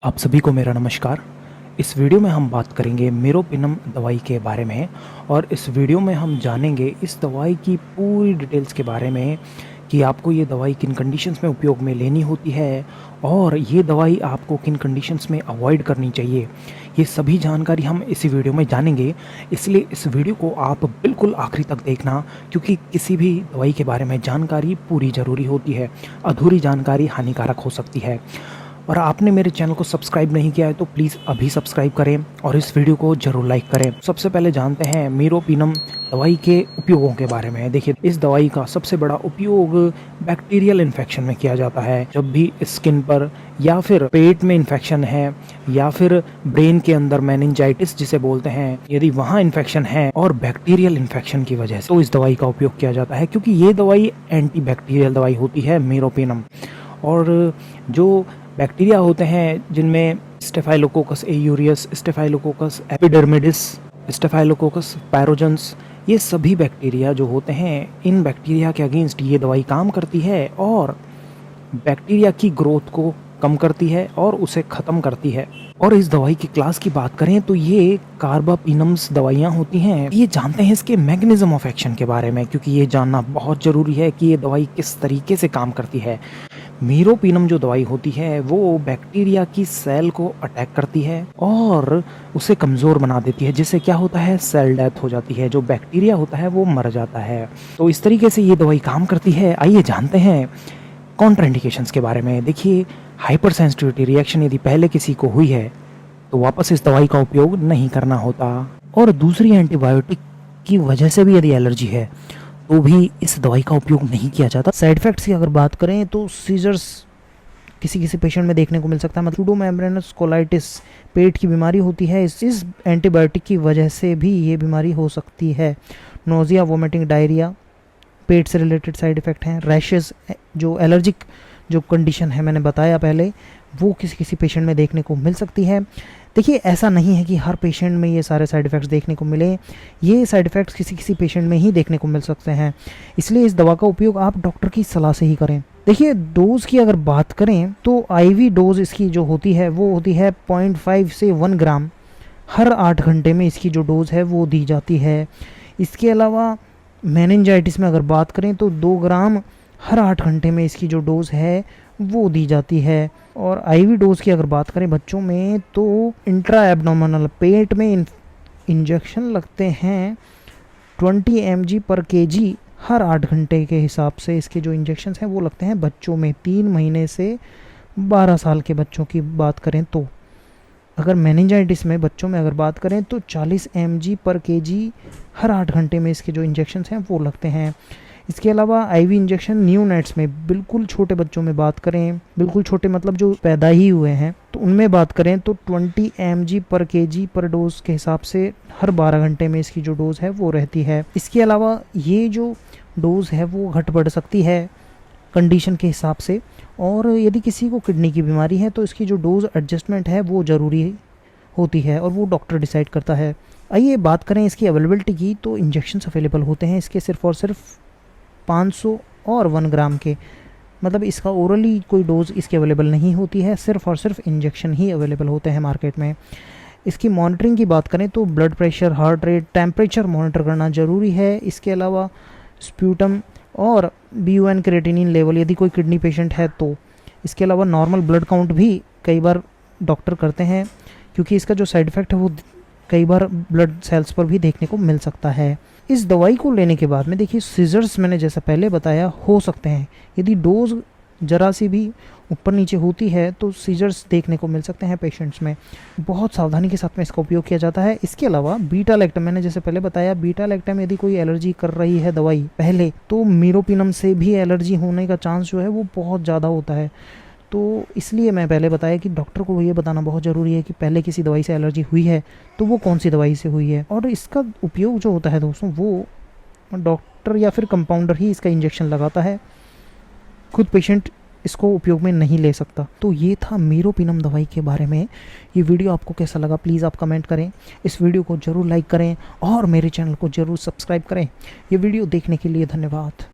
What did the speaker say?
आप सभी को मेरा नमस्कार। इस वीडियो में हम बात करेंगे मेरोपिनम दवाई के बारे में और इस वीडियो में हम जानेंगे इस दवाई की पूरी डिटेल्स के बारे में कि आपको ये दवाई किन कंडीशंस में उपयोग में लेनी होती है और ये दवाई आपको किन कंडीशंस में अवॉइड करनी चाहिए। ये सभी जानकारी हम इसी वीडियो में जानेंगे, इसलिए इस वीडियो को आप बिल्कुल आखिरी तक देखना, क्योंकि किसी भी दवाई के बारे में जानकारी पूरी ज़रूरी होती है। अधूरी जानकारी हानिकारक हो सकती है। और आपने मेरे चैनल को सब्सक्राइब नहीं किया है तो प्लीज़ अभी सब्सक्राइब करें और इस वीडियो को ज़रूर लाइक करें। सबसे पहले जानते हैं मेरोपिनम दवाई के उपयोगों के बारे में। देखिए, इस दवाई का सबसे बड़ा उपयोग बैक्टीरियल इन्फेक्शन में किया जाता है। जब भी स्किन पर या फिर पेट में इन्फेक्शन है या फिर ब्रेन के अंदर मेनिंजाइटिस जिसे बोलते हैं, यदि वहाँ इन्फेक्शन है और बैक्टीरियल इन्फेक्शन की वजह से, तो इस दवाई का उपयोग किया जाता है, क्योंकि ये दवाई एंटी बैक्टीरियल दवाई होती है मेरोपिनम। और जो बैक्टीरिया होते हैं जिनमें स्टेफाइलोकोकस एयूरियस, स्टेफाइलोकोकस एपिडर्मिडिस, स्टेफाइलोकोकस पैरोजेंस, ये सभी बैक्टीरिया जो होते हैं, इन बैक्टीरिया के अगेंस्ट ये दवाई काम करती है और बैक्टीरिया की ग्रोथ को कम करती है और उसे ख़त्म करती है। और इस दवाई की क्लास की बात करें तो ये कार्बापिनम्स दवाइयाँ होती हैं। ये जानते हैं इसके मैकेनिज्म ऑफ एक्शन के बारे में, क्योंकि ये जानना बहुत ज़रूरी है कि ये दवाई किस तरीके से काम करती है। मेरोपिनम जो दवाई होती है वो बैक्टीरिया की सेल को अटैक करती है और उसे कमज़ोर बना देती है, जिससे क्या होता है, सेल डेथ हो जाती है। जो बैक्टीरिया होता है वो मर जाता है। तो इस तरीके से ये दवाई काम करती है। आइए जानते हैं कॉन्ट्राइंडिकेशंस के बारे में। देखिए, हाइपर सेंसिटिविटी रिएक्शन यदि पहले किसी को हुई है तो वापस इस दवाई का उपयोग नहीं करना होता। और दूसरी, एंटीबायोटिक की वजह से भी यदि एलर्जी है तो भी इस दवाई का उपयोग नहीं किया जाता। साइड इफेक्ट्स की अगर बात करें तो सीजर्स किसी किसी पेशेंट में देखने को मिल सकता है। मतलब सूडोमेम्ब्रेनस कोलाइटिस पेट की बीमारी होती है, इस एंटीबायोटिक की वजह से भी ये बीमारी हो सकती है। नोजिया, वोमिटिंग, डायरिया पेट से रिलेटेड साइड इफ़ेक्ट हैं। रैशेस, जो एलर्जिक जो कंडीशन है मैंने बताया पहले, वो किसी किसी पेशेंट में देखने को मिल सकती है। देखिए, ऐसा नहीं है कि हर पेशेंट में ये सारे साइड इफ़ेक्ट्स देखने को मिले। ये साइड इफ़ेक्ट्स किसी किसी पेशेंट में ही देखने को मिल सकते हैं, इसलिए इस दवा का उपयोग आप डॉक्टर की सलाह से ही करें। देखिए, डोज़ की अगर बात करें तो आईवी डोज इसकी जो होती है वो होती है 0.5 से 1 ग्राम हर 8 घंटे में इसकी जो डोज़ है वो दी जाती है। इसके अलावा मेनिंजाइटिस में अगर बात करें तो 2 ग्राम हर 8 घंटे में इसकी जो डोज़ है वो दी जाती है। और आईवी डोज़ की अगर बात करें बच्चों में तो इंट्रा एब्डोमिनल पेट में इंजेक्शन लगते हैं 20 mg पर kg हर 8 घंटे के हिसाब से। इसके जो इंजेक्शन्स हैं वो लगते हैं बच्चों में 3 महीने से 12 साल के बच्चों की बात करें तो। अगर मेनिंजाइटिस में बच्चों में अगर बात करें तो 40 mg पर kg हर 8 घंटे में इसके जो इंजेक्शन्स हैं वो लगते हैं। इसके अलावा आईवी इंजेक्शन न्यूनेट्स में, बिल्कुल छोटे बच्चों में बात करें, बिल्कुल छोटे मतलब जो पैदा ही हुए हैं, तो उनमें बात करें तो 20 mg पर kg पर डोज के हिसाब से हर 12 घंटे में इसकी जो डोज़ है वो रहती है। इसके अलावा ये जो डोज़ है वो घट बढ़ सकती है कंडीशन के हिसाब से। और यदि किसी को किडनी की बीमारी है तो इसकी जो डोज़ एडजस्टमेंट है वो ज़रूरी होती है और वो डॉक्टर डिसाइड करता है। आइए बात करें इसकी अवेलेबिलिटी की, तो इंजेक्शन्स अवेलेबल होते हैं इसके सिर्फ और सिर्फ 500 और 1 ग्राम के। मतलब इसका ओरली कोई डोज़ इसकी अवेलेबल नहीं होती है, सिर्फ और सिर्फ इंजेक्शन ही अवेलेबल होते हैं मार्केट में। इसकी मॉनिटरिंग की बात करें तो blood pressure, heart rate, temperature monitor करना ज़रूरी है। इसके अलावा स्प्यूटम और BUN क्रिएटिनिन लेवल यदि कोई किडनी पेशेंट है तो। इसके अलावा नॉर्मल ब्लड काउंट भी कई बार डॉक्टर करते हैं, क्योंकि इसका जो साइड इफ़ेक्ट है वो कई बार ब्लड सेल्स पर भी देखने को मिल सकता है। इस दवाई को लेने के बाद में देखिए, सीजर्स मैंने जैसा पहले बताया हो सकते हैं। यदि डोज ज़रा सी भी ऊपर नीचे होती है तो सीजर्स देखने को मिल सकते हैं पेशेंट्स में। बहुत सावधानी के साथ में इसका उपयोग किया जाता है। इसके अलावा बीटा लैक्टम, मैंने जैसे पहले बताया, बीटा लैक्टम यदि कोई एलर्जी कर रही है दवाई पहले, तो मेरोपिनम से भी एलर्जी होने का चांस जो है वो बहुत ज़्यादा होता है। तो इसलिए मैं पहले बताया कि डॉक्टर को ये बताना बहुत ज़रूरी है कि पहले किसी दवाई से एलर्जी हुई है तो वो कौन सी दवाई से हुई है। और इसका उपयोग जो होता है दोस्तों, वो डॉक्टर या फिर कंपाउंडर ही इसका इंजेक्शन लगाता है, खुद पेशेंट इसको उपयोग में नहीं ले सकता। तो ये था मेरोपिनम दवाई के बारे में। ये वीडियो आपको कैसा लगा प्लीज़ आप कमेंट करें। इस वीडियो को ज़रूर लाइक करें और मेरे चैनल को ज़रूर सब्सक्राइब करें। ये वीडियो देखने के लिए धन्यवाद।